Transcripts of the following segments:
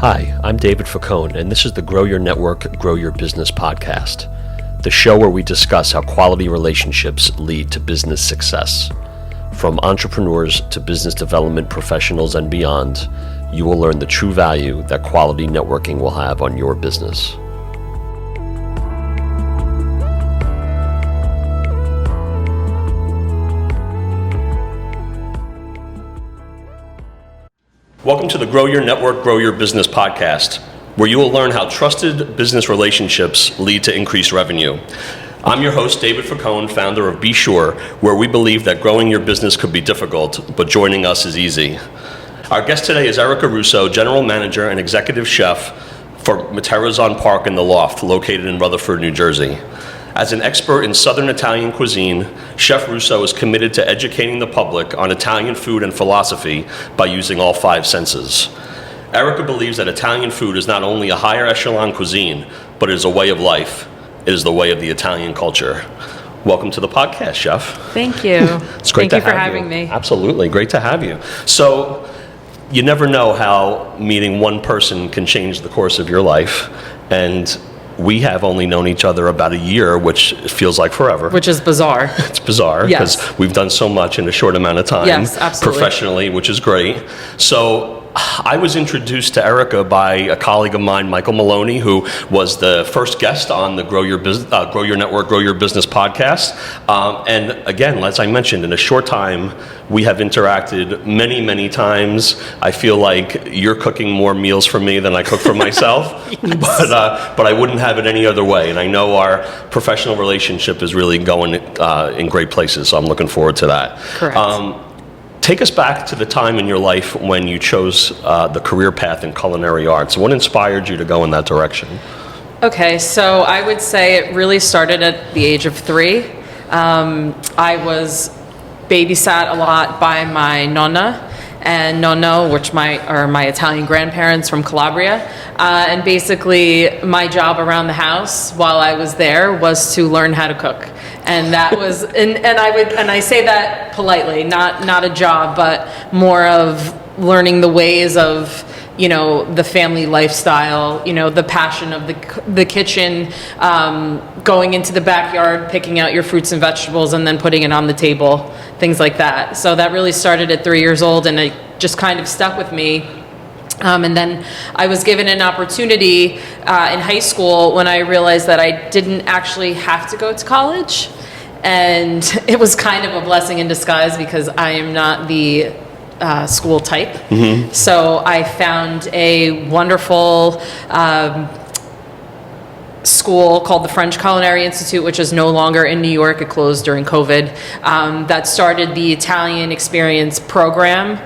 Hi, I'm David Facone, and this is the Grow Your Network, Grow Your Business podcast, the show where we discuss how quality relationships lead to business success. From entrepreneurs to business development professionals and beyond, you will learn the true value that quality networking will have on your business. Welcome to the Grow Your Network, Grow Your Business podcast, where you will learn how trusted business relationships lead to increased revenue. I'm your host, David Facone, founder of Be Sure, where we believe that growing your business could be difficult, but joining us is easy. Our guest today is Russo, General Manager and Executive Chef for Matera's on Park in the Loft, located in Rutherford, New Jersey. As an expert in Southern Italian cuisine, Chef Russo is committed to educating the public on Italian food and philosophy by using all five senses. Erica believes that Italian food is not only a higher echelon cuisine, but it is a way of life. It is the way of the Italian culture. Welcome to the podcast, Chef. Thank you. It's great Thank you for having me. Absolutely, great to have you. So, you never know how meeting one person can change the course of your life, and we have only known each other about a year, which feels like forever. Which is bizarre. It's bizarre because Yes. we've done so much in a short amount of time. Yes, absolutely. Professionally, which is great. So I was introduced to Erica by a colleague of mine, Michael Maloney, who was the first guest on the Grow Your Network, Grow Your Business podcast. And again, as I mentioned, in a short time, we have interacted many, many times. I feel like you're cooking more meals for me than I cook for myself, Yes. but I wouldn't have it any other way. And I know our professional relationship is really going in great places, so I'm looking forward to that. Correct. Take us back to the time in your life when you chose the career path in culinary arts. What inspired you to go in that direction? Okay, so I would say it really started at the age of 3. I was babysat a lot by my nonna and nonno, which are my Italian grandparents from Calabria. And basically, my job around the house while I was there was to learn how to cook. And that was, and I say that politely, not a job, but more of learning the ways of, the family lifestyle, the passion of the kitchen, going into the backyard, picking out your fruits and vegetables, and then putting it on the table, things like that. So that really started at 3 years old, and it just kind of stuck with me. And then I was given an opportunity in high school when I realized that I didn't actually have to go to college. And it was kind of a blessing in disguise because I am not the school type. Mm-hmm. So I found a wonderful school called the French Culinary Institute, which is no longer in New York. It closed during COVID. That started the Italian Experience program,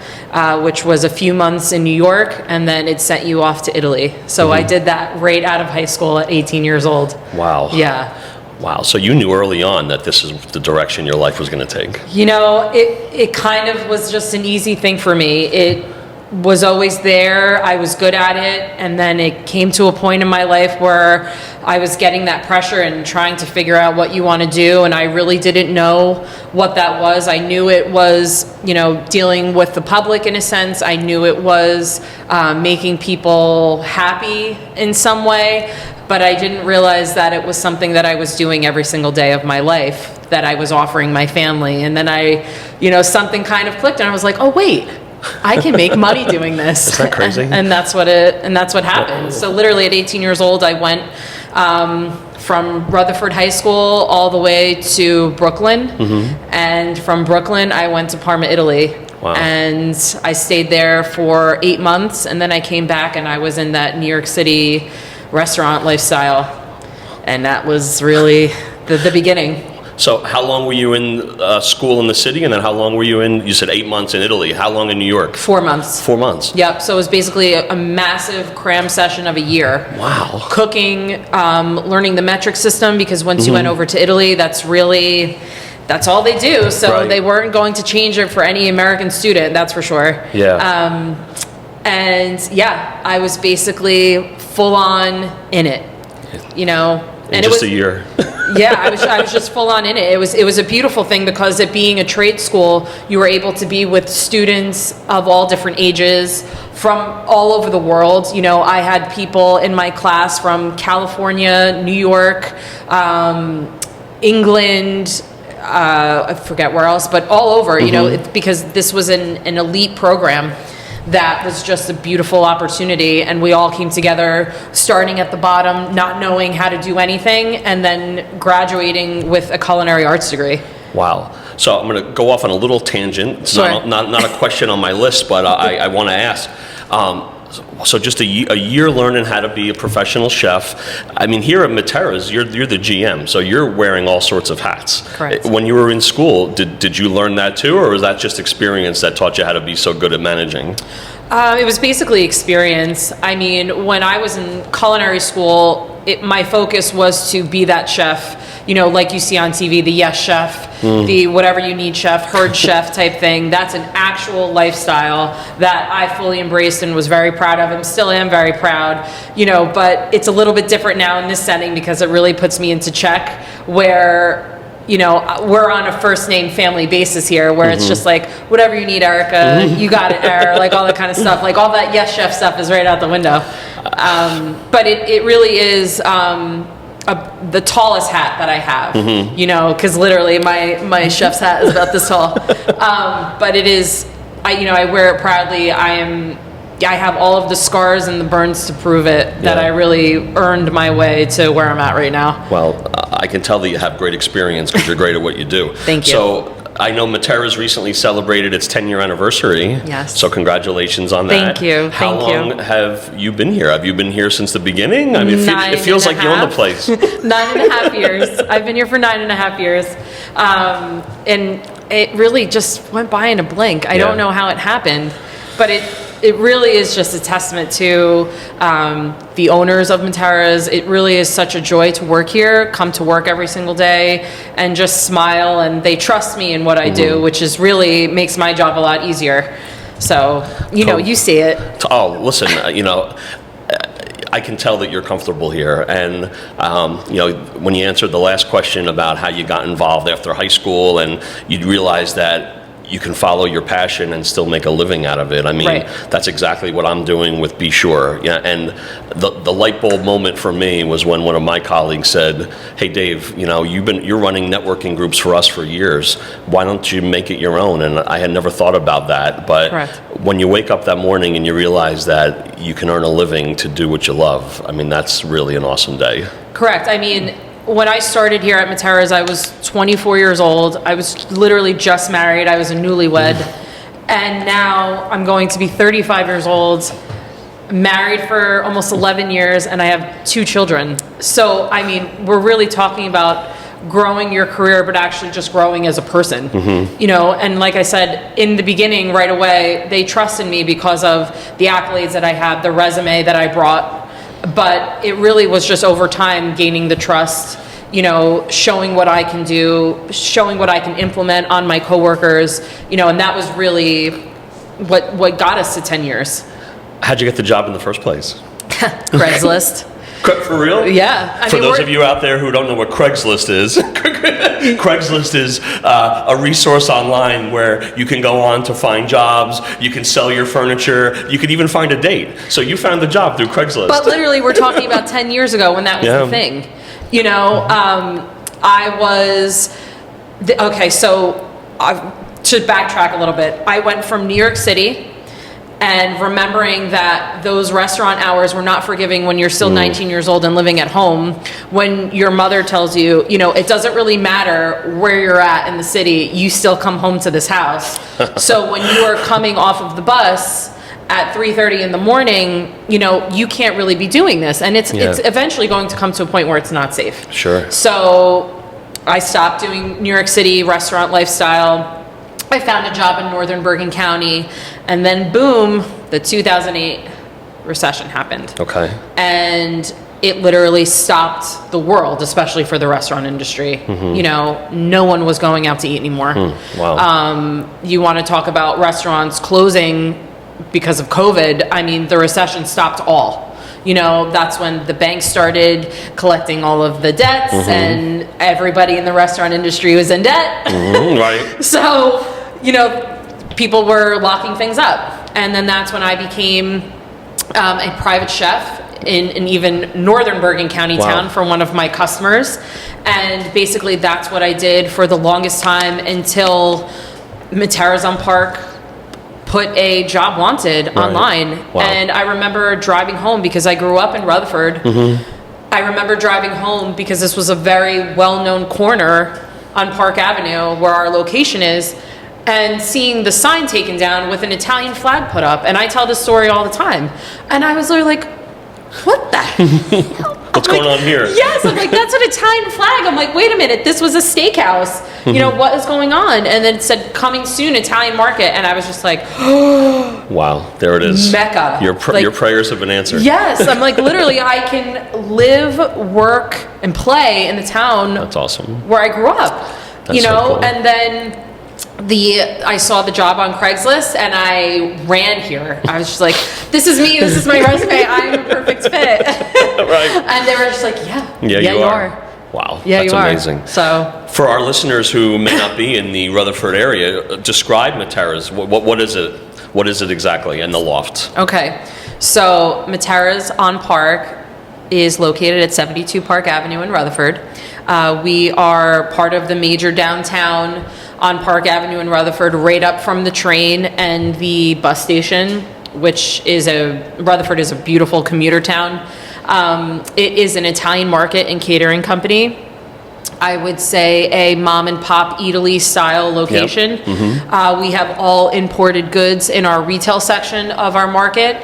which was a few months in New York, and then it sent you off to Italy. So I did that right out of high school at 18 years old. Wow. Yeah. Wow. So you knew early on that this is the direction your life was going to take. It kind of was just an easy thing for me. It was always there. I was good at it. And then it came to a point in my life where I was getting that pressure and trying to figure out what you want to do. And I really didn't know what that was. I knew it was, dealing with the public in a sense. I knew it was making people happy in some way. But I didn't realize that it was something that I was doing every single day of my life, that I was offering my family. And then something kind of clicked and I was like, oh, wait. I can make money doing this. Is that crazy? And that's what happened. So literally at 18 years old, I went from Rutherford High School all the way to Brooklyn. Mm-hmm. And from Brooklyn, I went to Parma, Italy. Wow. And I stayed there for 8 months. And then I came back and I was in that New York City restaurant lifestyle. And that was really the beginning. So how long were you in school in the city, and then how long were you you said 8 months in Italy. How long in New York? 4 months. 4 months. Yep. So it was basically a massive cram session of a year. Wow. Cooking, learning the metric system, because once you went over to Italy, that's all they do. So Right. They weren't going to change it for any American student, that's for sure. Yeah. I was basically full on in it, And in it just was a year. Yeah, I was just full on in it. It was a beautiful thing because it being a trade school, you were able to be with students of all different ages from all over the world. You know, I had people in my class from California, New York, England, I forget where else, but all over, you know, because this was an elite program that was just a beautiful opportunity, and we all came together starting at the bottom, not knowing how to do anything, and then graduating with a culinary arts degree. Wow. So I'm going to go off on a little tangent. It's Sure. not a question on my list, but I want to ask. So just a year learning how to be a professional chef. I mean, here at Matera's, you're the GM, so you're wearing all sorts of hats. Correct. When you were in school, did you learn that too, or was that just experience that taught you how to be so good at managing? It was basically experience. I mean, when I was in culinary school, my focus was to be that chef, you know, like you see on TV, the yes chef, the whatever you need chef, herd chef type thing. That's an actual lifestyle that I fully embraced and was very proud of, and still am very proud, you know, but it's a little bit different now in this setting because it really puts me into check where, you know, we're on a first name family basis here where it's just like, whatever you need, Erica, you got it, Erica, like all that kind of stuff. Like all that yes chef stuff is right out the window. But it really is the tallest hat that I have, you know, because literally my chef's hat is about this tall. But it is, I wear it proudly. I have all of the scars and the burns to prove it that I really earned my way to where I'm at right now. Well, I can tell that you have great experience because you're great at what you do. Thank you. So I know Matera's recently celebrated its 10-year anniveary. Yes. So congratulations on that. Thank you. How Thank long have you been here? Have you been here since the beginning? I mean, it feels like you own the place. 9.5 years. I've been here for 9.5 years. And it really just went by in a blink. I don't know how it happened, but it really is just a testament to the owners of Matera's. It really is such a joy to work here, come to work every single day and just smile, and they trust me in what I do, which is really makes my job a lot easier. So, you know, you see it. Oh, listen, you know, I can tell that you're comfortable here. And, you know, when you answered the last question about how you got involved after high school and you'd realize that you can follow your passion and still make a living out of it. I mean, that's exactly what I'm doing with Be Sure. Yeah, and the light bulb moment for me was when one of my colleagues said, "Hey, Dave, you know, you're running networking groups for us for years. Why don't you make it your own?" And I had never thought about that. But when you wake up that morning and you realize that you can earn a living to do what you love, I mean, that's really an awesome day. Correct. I mean, when I started here at Matera's, I was 24 years old. I was literally just married. I was a newlywed. And now I'm going to be 35 years old, married for almost 11 years, and I have 2 children. So, I mean, we're really talking about growing your career, but actually just growing as a person, you know, and like I said, in the beginning, right away, they trusted me because of the accolades that I had, the resume that I brought. But it really was just over time gaining the trust, you know, showing what I can do, showing what I can implement on my coworkers, you know, and that was really what got us to 10 years. How'd you get the job in the first place? Craigslist. For real? Yeah. For those of you out there who don't know what Craigslist is, Craigslist is a resource online where you can go on to find jobs, you can sell your furniture, you could even find a date. So you found the job through Craigslist. But literally, we're talking about 10 years ago when that was the thing. You know, I was, so to backtrack a little bit, I went from New York City and remembering that those restaurant hours were not forgiving when you're still 19 years old and living at home, when your mother tells you, you know, it doesn't really matter where you're at in the city, you still come home to this house. So when you are coming off of the bus at 3:30 in the morning, you know, you can't really be doing this. And it's eventually going to come to a point where it's not safe. Sure. So I stopped doing New York City restaurant lifestyle. I found a job in northern Bergen County, and then boom, the 2008 recession happened. Okay. And it literally stopped the world, especially for the restaurant industry. You know, no one was going out to eat anymore. Wow. You want to talk about restaurants closing because of COVID, I mean, the recession stopped all. You know, that's when the banks started collecting all of the debts and everybody in the restaurant industry was in debt. Right. So, people were locking things up. And then that's when I became a private chef in an even northern Bergen County town for one of my customers. And basically that's what I did for the longest time until Matera's on Park put a job wanted online. And I remember driving home because I grew up in Rutherford. I remember driving home because this was a very well-known corner on Park Avenue where our location is, and seeing the sign taken down with an Italian flag put up. And I tell this story all the time. And I was literally like, what the hell? What's going on here? Yes, I'm like, that's an Italian flag. I'm like, wait a minute, this was a steakhouse. What is going on? And then it said, coming soon, Italian market. And I was just like, wow, there it is. Mecca. Your prayers have been answered. Yes, I'm like, literally, I can live, work, and play in the town. That's awesome. Where I grew up. That's so cool. And then I saw the job on Craigslist and I ran here. I was just like, this is me, this is my resume, I'm a perfect fit. Right. And they were just like, yeah, you are. Wow, yeah, that's amazing. So, for our listeners who may not be in the Rutherford area, describe Matera's. What is it? What is it exactly? And the Loft. Okay, so Matera's on Park is located at 72 Park Avenue in Rutherford. We are part of the major downtown on Park Avenue in Rutherford, right up from the train and the bus station, which is Rutherford is a beautiful commuter town. It is an Italian market and catering company. I would say a mom and pop Italy style location. Yep. We have all imported goods in our retail section of our market.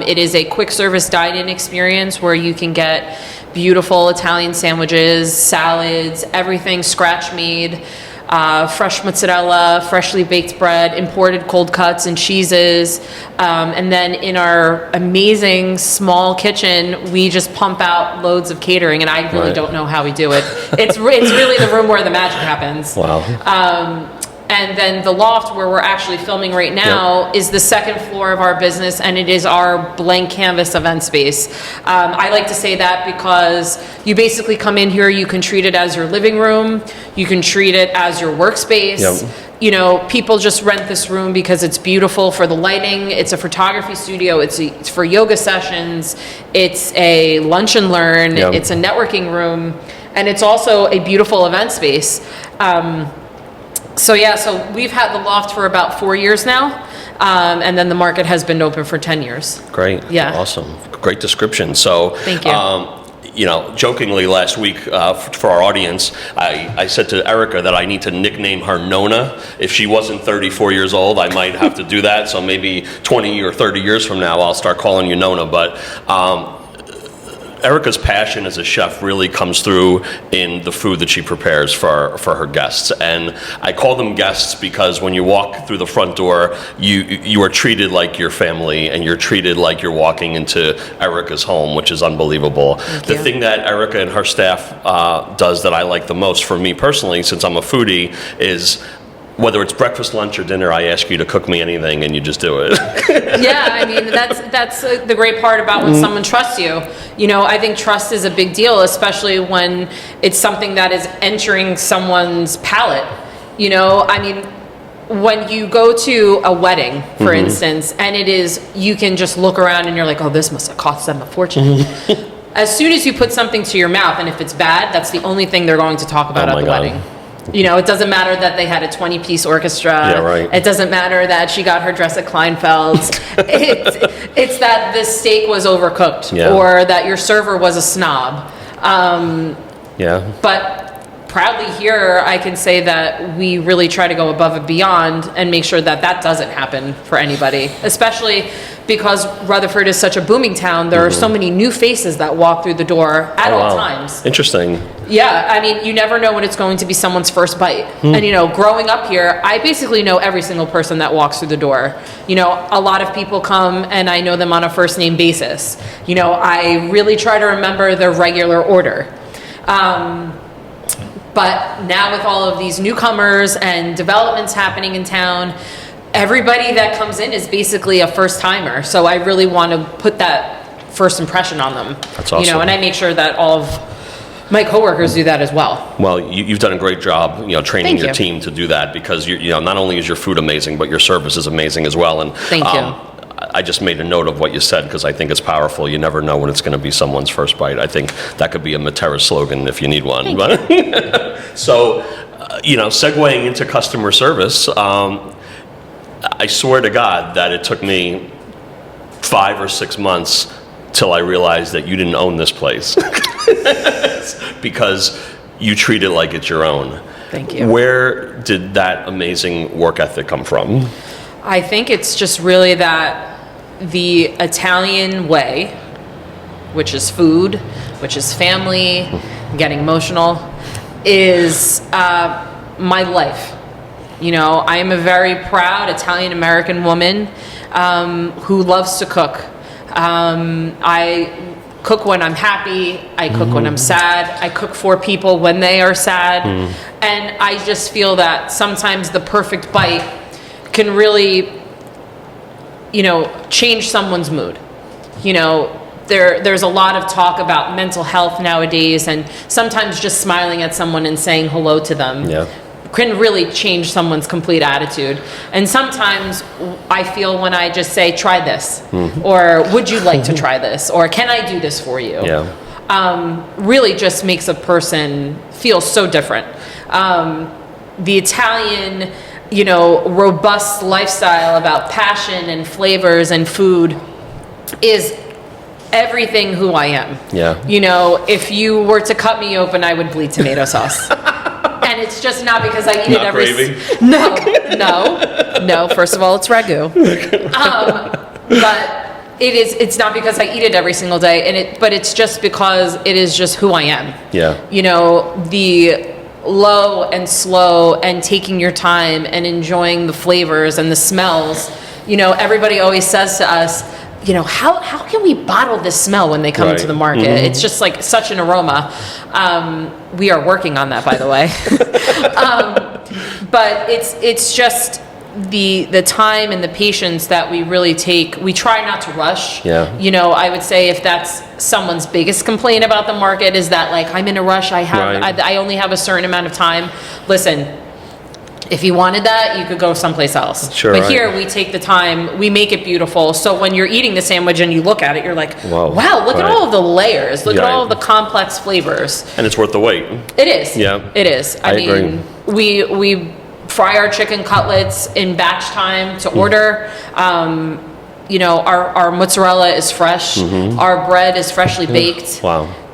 It is a quick service dine-in experience where you can get beautiful Italian sandwiches, salads, everything scratch made. Fresh mozzarella, freshly baked bread, imported cold cuts and cheeses. And then in our amazing small kitchen, we just pump out loads of catering, and I really don't know how we do it. It's really the room where the magic happens. Wow. And then the Loft, where we're actually filming right now, is the second floor of our business, and it is our blank canvas event space. I like to say that because you basically come in here, you can treat it as your living room, you can treat it as your workspace. Yep. People just rent this room because it's beautiful for the lighting, it's a photography studio, it's for yoga sessions, it's a lunch and learn, yep. It's a networking room, and it's also a beautiful event space. So we've had the Loft for about 4 years now, and then the market has been open for 10 years. Great. Yeah. Awesome. Great description. So, thank you. Jokingly last week for our audience, I said to Erica that I need to nickname her Nona. If she wasn't 34 years old, I might have to do that. So maybe 20 or 30 years from now, I'll start calling you Nona. But Erica's passion as a chef really comes through in the food that she prepares for her guests. And I call them guests because when you walk through the front door, you are treated like your family, and you're treated like you're walking into Erica's home, which is unbelievable. The thing that Erica and her staff does that I like the most, for me personally, since I'm a foodie, is whether it's breakfast, lunch, or dinner, I ask you to cook me anything, and you just do it. Yeah, I mean, that's the great part about when someone trusts you. I think trust is a big deal, especially when it's something that is entering someone's palate. I mean, when you go to a wedding, for instance, and you can just look around and you're like, oh, this must have cost them a fortune. As soon as you put something to your mouth, and if it's bad, that's the only thing they're going to talk about at the wedding. It doesn't matter that they had a 20-piece orchestra. Yeah, right. It doesn't matter that she got her dress at Kleinfeld's. It's that the steak was overcooked, or that your server was a snob. But proudly here, I can say that we really try to go above and beyond and make sure that doesn't happen for anybody, especially because Rutherford is such a booming town. There are so many new faces that walk through the door at all times. Interesting. Yeah, I mean, you never know when it's going to be someone's first bite. And, growing up here, I basically know every single person that walks through the door. A lot of people come and I know them on a first name basis. I really try to remember their regular order. But now with all of these newcomers and developments happening in town, everybody that comes in is basically a first timer. So I really want to put that first impression on them. That's awesome. And I make sure that all of My coworkers do that as well. Well, you've done a great job, training Thank your you. team to do that, because not only is your food amazing, but your service is amazing as well. And Thank you. I just made a note of what you said because I think it's powerful. You never know when it's going to be someone's first bite. I think that could be a Matera slogan if you need one. So, segueing into customer service, I swear to God that it took me 5 or 6 months till I realized that you didn't own this place because you treat it like it's your own. Thank you. Where did that amazing work ethic come from? I think it's just really that the Italian way, which is food, which is family, getting emotional, is my life. I am a very proud Italian-American woman who loves to cook. I cook when I'm happy, I cook when I'm sad, I cook for people when they are sad, and I just feel that sometimes the perfect bite can really, change someone's mood. There's a lot of talk about mental health nowadays, and sometimes just smiling at someone and saying hello to them can really change someone's complete attitude. And sometimes I feel when I just say, try this, or would you like to try this, or can I do this for you? Really just makes a person feel so different. The Italian, robust lifestyle about passion and flavors and food is everything who I am. If you were to cut me open, I would bleed tomato sauce. And it's just not because I eat it every... No. First of all, it's ragu. But it's not because I eat it every single day, but it's just because it is just who I am. The low and slow and taking your time and enjoying the flavors and the smells. Everybody always says to us, how can we bottle this smell when they come into the market? It's just like such an aroma. We are working on that, by the way. But it's just the time and the patience that we really take. We try not to rush. I would say if that's someone's biggest complaint about the market is that, like, I'm in a rush. I only have a certain amount of time. Listen, if you wanted that, you could go someplace else. But here we take the time, we make it beautiful. So when you're eating the sandwich and you look at it, you're like, wow, look at all of the layers. Look at all of the complex flavors. And it's worth the wait. It is. It is. I mean, we fry our chicken cutlets in batch time to order. Our mozzarella is fresh. Our bread is freshly baked.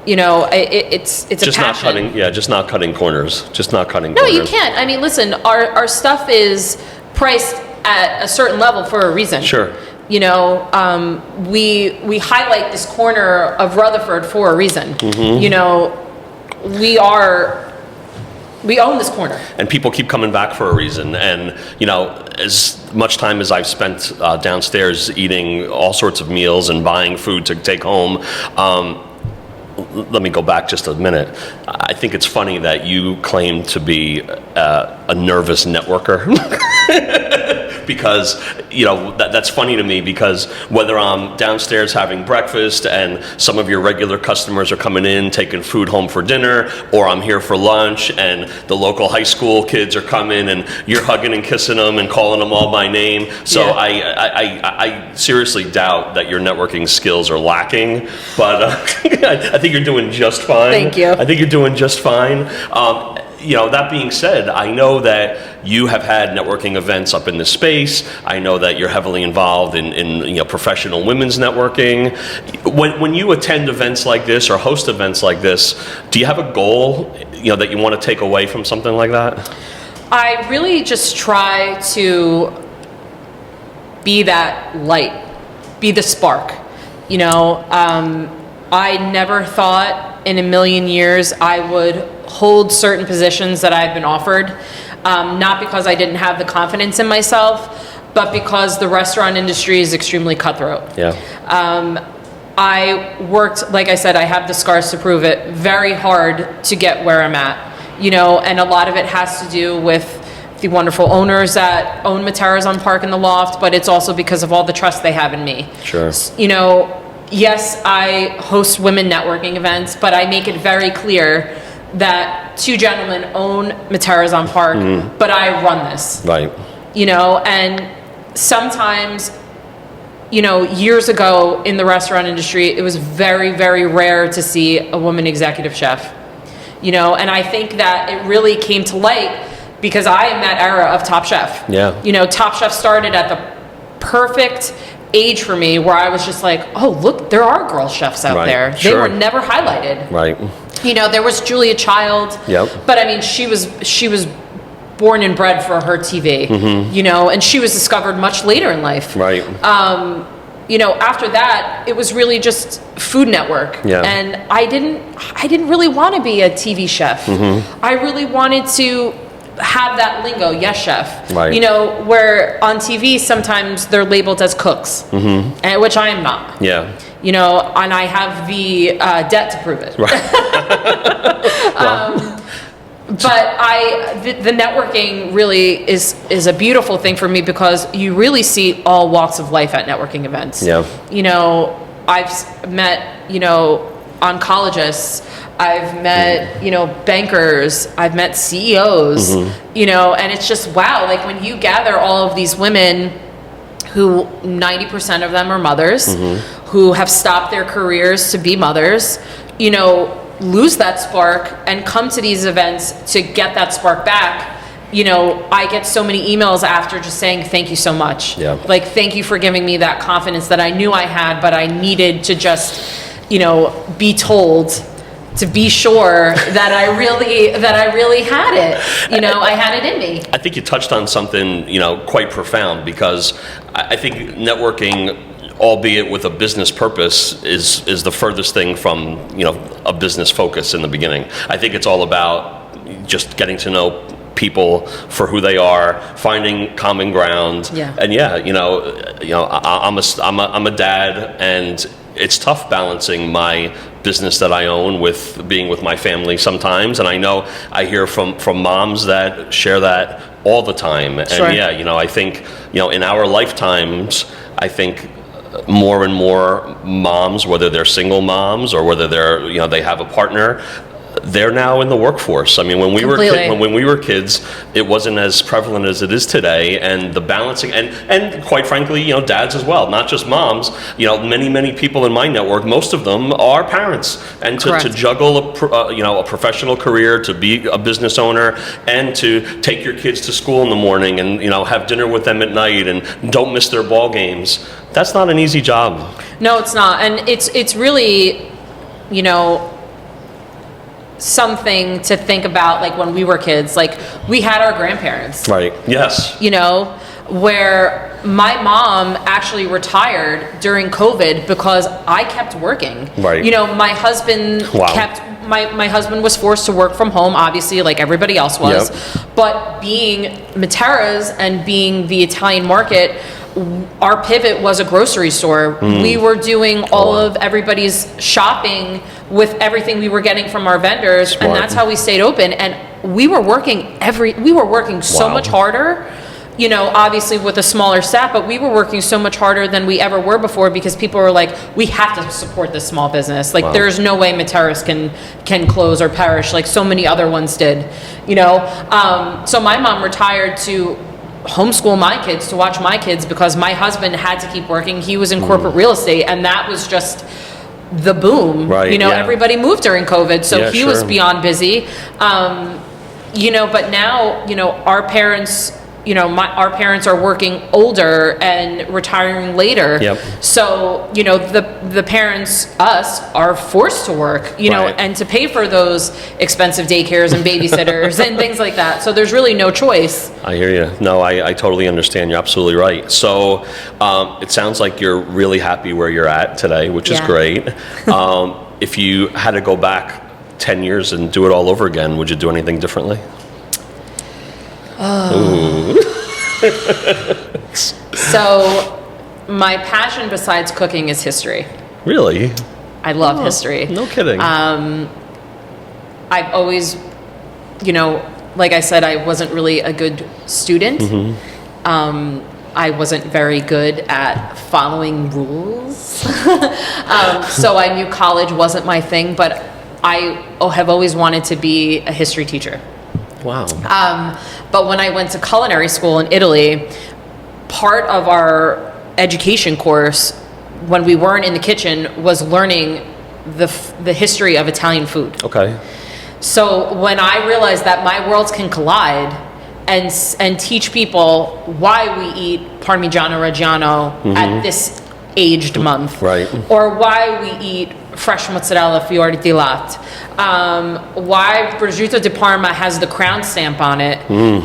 It's a just passion. Just not cutting corners. No, you can't. I mean, listen, our stuff is priced at a certain level for a reason. We highlight this corner of Rutherford for a reason. We own this corner. And people keep coming back for a reason. And, as much time as I've spent downstairs eating all sorts of meals and buying food to take home, let me go back just a minute. I think it's funny that you claim to be a nervous networker. Because, that's funny to me, because whether I'm downstairs having breakfast and some of your regular customers are coming in, taking food home for dinner, or I'm here for lunch and the local high school kids are coming and you're hugging and kissing them and calling them all by name. So I seriously doubt that your networking skills are lacking, but I think you're doing just fine. Thank you. I think you're doing just fine. That being said, I know that you have had networking events up in this space. I know that you're heavily involved in professional women's networking. When you attend events like this or host events like this, do you have a goal, that you want to take away from something like that? I really just try to be that light, be the spark. I never thought in a million years I would hold certain positions that I've been offered, not because I didn't have the confidence in myself, but because the restaurant industry is extremely cutthroat. I worked, like I said, I have the scars to prove it, very hard to get where I'm at, and a lot of it has to do with the wonderful owners that own Matera's on Park in the Loft, but it's also because of all the trust they have in me. yes, I host women networking events, but I make it very clear that two gentlemen own Matera's on Park, but I run this. Right. You know, and sometimes, you know, years ago in the restaurant industry, it was very, very rare to see a woman executive chef. You know, and I think that it really came to light because I am that era of Top Chef. Yeah. You know, Top Chef started at the perfect age for me where I was just like, oh, look, there are girl chefs out there. They were never highlighted. Right. You know, there was Julia Child. Yep. But I mean, she was born and bred for her TV, you know, and she was discovered much later in life. Right. You know, after that, it was really just Food Network. Yeah. And I didn't really want to be a TV chef. I really wanted to have that lingo, yes, chef. Right. You know, where on TV sometimes they're labeled as cooks, and which I am not. Yeah. You know, and I have the debt to prove it. Right. But the networking really is a beautiful thing for me because you really see all walks of life at networking events. Yeah. You know, I've met, you know, oncologists, I've met, you know, bankers, I've met CEOs, you know, and it's just, wow, like when you gather all of these women who 90% of them are mothers, who have stopped their careers to be mothers, you know, lose that spark and come to these events to get that spark back. You know, I get so many emails after just saying thank you so much. Yeah. Like, thank you for giving me that confidence that I knew I had, but I needed to just, you know, be told to be sure that I really had it. You know, I had it in me. I think you touched on something, you know, quite profound because I think networking, albeit with a business purpose, is the furthest thing from, you know, a business focus in the beginning. I think it's all about just getting to know people for who they are, finding common ground. Yeah. And yeah, you know, I'm a dad, and it's tough balancing my business that I own with being with my family sometimes. And I know I hear from moms that share that all the time. And yeah, you know, I think, you know, in our lifetimes, I think more and more moms, whether they're single moms or whether they're, you know, they have a partner, they're now in the workforce. I mean, when we were kids, it wasn't as prevalent as it is today, and the balancing, and quite frankly, you know, dads as well, not just moms. You know, many people in my network, most of them are parents, and to juggle a professional career, to be a business owner, and to take your kids to school in the morning, and, you know, have dinner with them at night, and don't miss their ball games. That's not an easy job. No, it's not, and it's really, you know, something to think about. Like when we were kids, like we had our grandparents, right? Yes. You know, where my mom actually retired during COVID because I kept working. Right. You know, my husband kept my husband was forced to work from home, obviously, like everybody else was. Yep. But being Matera's and being the Italian market, our pivot was a grocery store. We were doing all of everybody's shopping with everything we were getting from our vendors. Smart. And that's how we stayed open. And we were working so much harder, you know, obviously with a smaller staff, but we were working so much harder than we ever were before because people were like, we have to support this small business. Like there's no way Matera's can close or perish like so many other ones did, you know? So my mom retired to homeschool my kids, to watch my kids, because my husband had to keep working. He was in corporate real estate, and that was just the boom. Right, you know, everybody moved during COVID, so he was beyond busy. You know, but now, you know, our parents, you know, our parents are working older and retiring later. Yep. So, you know, the parents, us, are forced to work, you know, and to pay for those expensive daycares and babysitters and things like that. So there's really no choice. I hear you. No, I totally understand. You're absolutely right. So it sounds like you're really happy where you're at today, which is great. If you had to go back 10 years and do it all over again, would you do anything differently? So my passion besides cooking is history. Really? I love history. No kidding. I've always, you know, like I said, I wasn't really a good student. I wasn't very good at following rules. So I knew college wasn't my thing, but I have always wanted to be a history teacher. Wow. But when I went to culinary school in Italy, part of our education course, when we weren't in the kitchen, was learning the history of Italian food. Okay. So when I realized that my worlds can collide and teach people why we eat Parmigiano Reggiano at this aged month, Right. or why we eat fresh mozzarella fior di latte, why prosciutto di Parma has the crown stamp on it,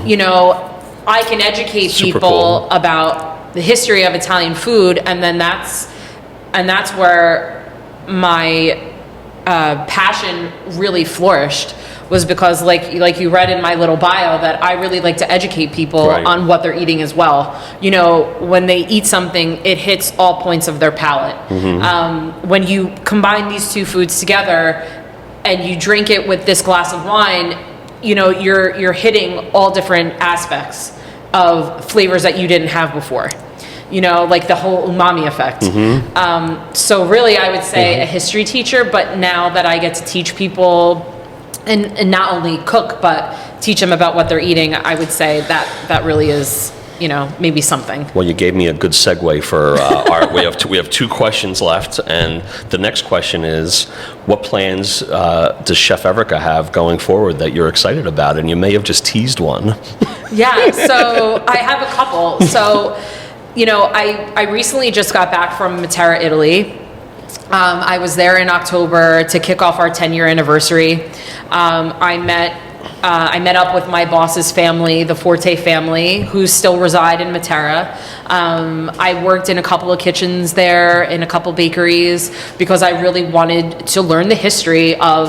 you know, I can educate Super people cool. about the history of Italian food, and then that's where my passion really flourished, was because like you read in my little bio that I really like to educate people Right. on what they're eating as well. You know, when they eat something, it hits all points of their palate. When you combine these two foods together and you drink it with this glass of wine, you know, you're hitting all different aspects of flavors that you didn't have before. You know, like the whole umami effect. So really, I would say a history teacher, but now that I get to teach people and not only cook, but teach them about what they're eating, I would say that really is, you know, maybe something. Well, you gave me a good segue for we have two questions left, and the next question is, what plans does Chef Erica have going forward that you're excited about? And you may have just teased one. Yeah, so I have a couple. So, you know, I recently just got back from Matera, Italy. I was there in October to kick off our 10-year anniversary. I met up with my boss's family, the Forte family, who still reside in Matera. I worked in a couple of kitchens there, in a couple bakeries, because I really wanted to learn the history of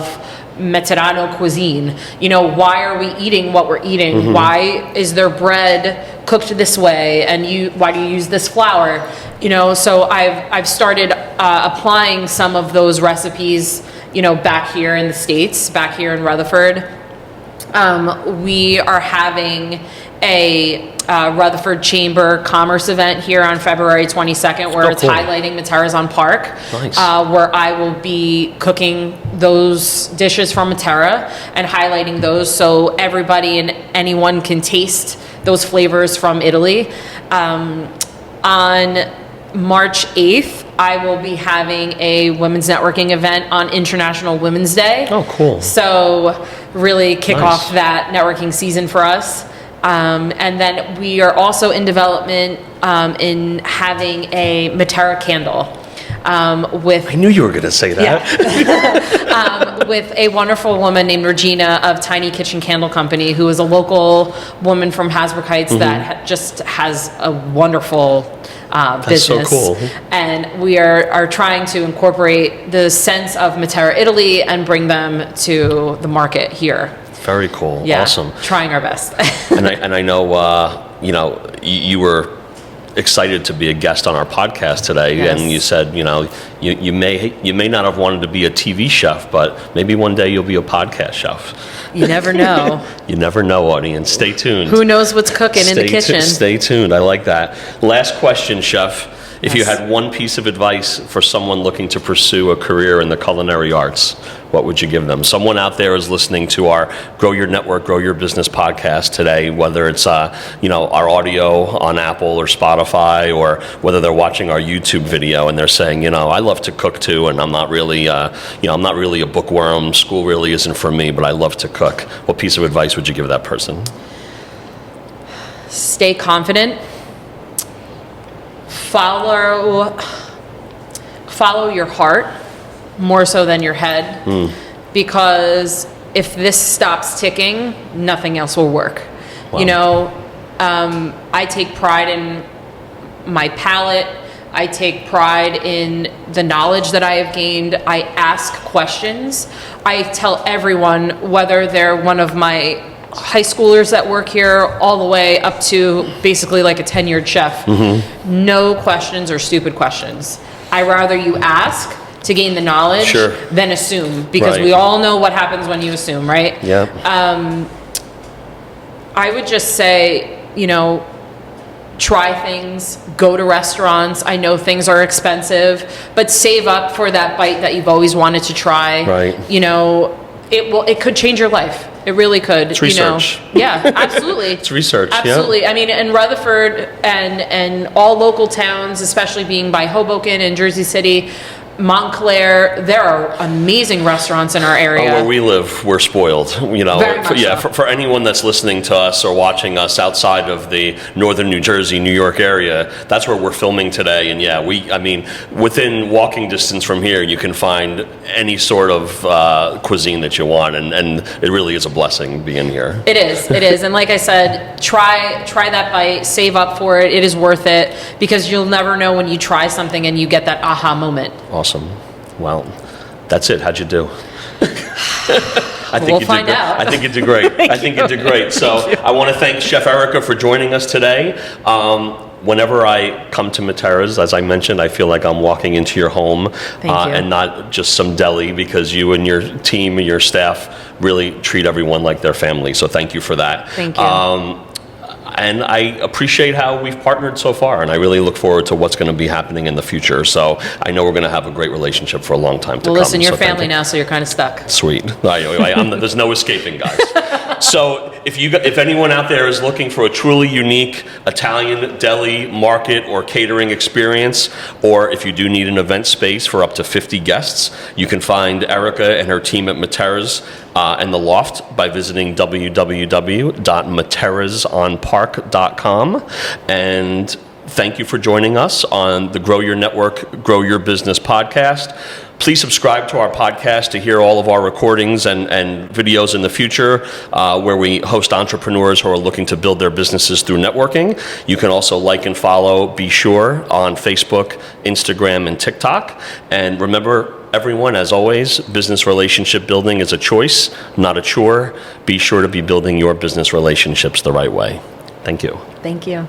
Materano cuisine. You know, why are we eating what we're eating? Why is their bread cooked this way? And why do you use this flour? You know, so I've started applying some of those recipes, you know, back here in the States, back here in Rutherford. We are having a Rutherford Chamber Commerce event here on February 22nd, where it's cool. highlighting Matera's on Park, Nice. where I will be cooking those dishes from Matera and highlighting those so everybody and anyone can taste those flavors from Italy. On March 8th, I will be having a women's networking event on International Women's Day. Oh, cool. So really kick Nice. off that networking season for us. And then we are also in development in having a Matera candle with I knew you were going to say that. with a wonderful woman named Regina of Tiny Kitchen Candle Company, who is a local woman from Hasbrook Heights that just has a wonderful business. so cool. And we are trying to incorporate the sense of Matera, Italy, and bring them to the market here. Very cool. Yeah, Awesome. trying our best. And I know, you know, you were excited to be a guest on our podcast today, Yes. and you said, you know, you may not have wanted to be a TV chef, but maybe one day you'll be a podcast chef. You never know. You never know, audience. Stay tuned. Who knows what's cooking in the kitchen? Stay tuned. I like that. Last question, Chef. If you Yes. had one piece of advice for someone looking to pursue a career in the culinary arts, what would you give them? Someone out there is listening to our Grow Your Network, Grow Your Business podcast today, whether it's you know, our audio on Apple or Spotify, or whether they're watching our YouTube video and they're saying, you know, I love to cook too, and I'm not really, you know, I'm not really a bookworm. School really isn't for me, but I love to cook. What piece of advice would you give that person? Stay confident. Follow your heart more so than your head, because if this stops ticking, nothing else will work. Wow. You know, I take pride in my palate. I take pride in the knowledge that I have gained. I ask questions. I tell everyone, whether they're one of my high schoolers that work here all the way up to basically like a tenured chef, no questions are stupid questions. I rather you ask to gain the knowledge Sure. than assume, because Right. we all know what happens when you assume, right? Yeah. I would just say, you know, try things, go to restaurants. I know things are expensive, but save up for that bite that you've always wanted to try. Right. You know, it could change your life. It really could. It's research. Yeah, absolutely. It's research. Absolutely. Yeah. I mean, in Rutherford and all local towns, especially being by Hoboken and Jersey City, Montclair, there are amazing restaurants in our area. Where we live, we're spoiled. You know, Very much so. for anyone that's listening to us or watching us outside of the northern New Jersey, New York area, that's where we're filming today. And yeah, I mean, within walking distance from here, you can find any sort of cuisine that you want, and it really is a blessing being here. It is. And like I said, try that bite, save up for it. It is worth it, because you'll never know when you try something and you get that aha moment. Awesome. Well, that's it. How'd you do? We'll find out. I think you did great. I think you did great. So I want to thank Chef Erica for joining us today. Whenever I come to Matera's, as I mentioned, I feel like I'm walking into your home and not just some deli, because you and your team and your staff really treat everyone like their family. So thank you for that. Thank you. And I appreciate how we've partnered so far, and I really look forward to what's going to be happening in the future. So I know we're going to have a great relationship for a long time to come. Well, listen, you're so family now, so you're kind of stuck. Sweet. There's no escaping, guys. So if anyone out there is looking for a truly unique Italian deli, market, or catering experience, or if you do need an event space for up to 50 guests, you can find Erica and her team at Matera's and the Loft by visiting www.materazonpark.com. And thank you for joining us on the Grow Your Network, Grow Your Business podcast. Please subscribe to our podcast to hear all of our recordings and videos in the future where we host entrepreneurs who are looking to build their businesses through networking. You can also like and follow Be Sure on Facebook, Instagram, and TikTok. And remember, everyone, as always, business relationship building is a choice, not a chore. Be sure to be building your business relationships the right way. Thank you. Thank you.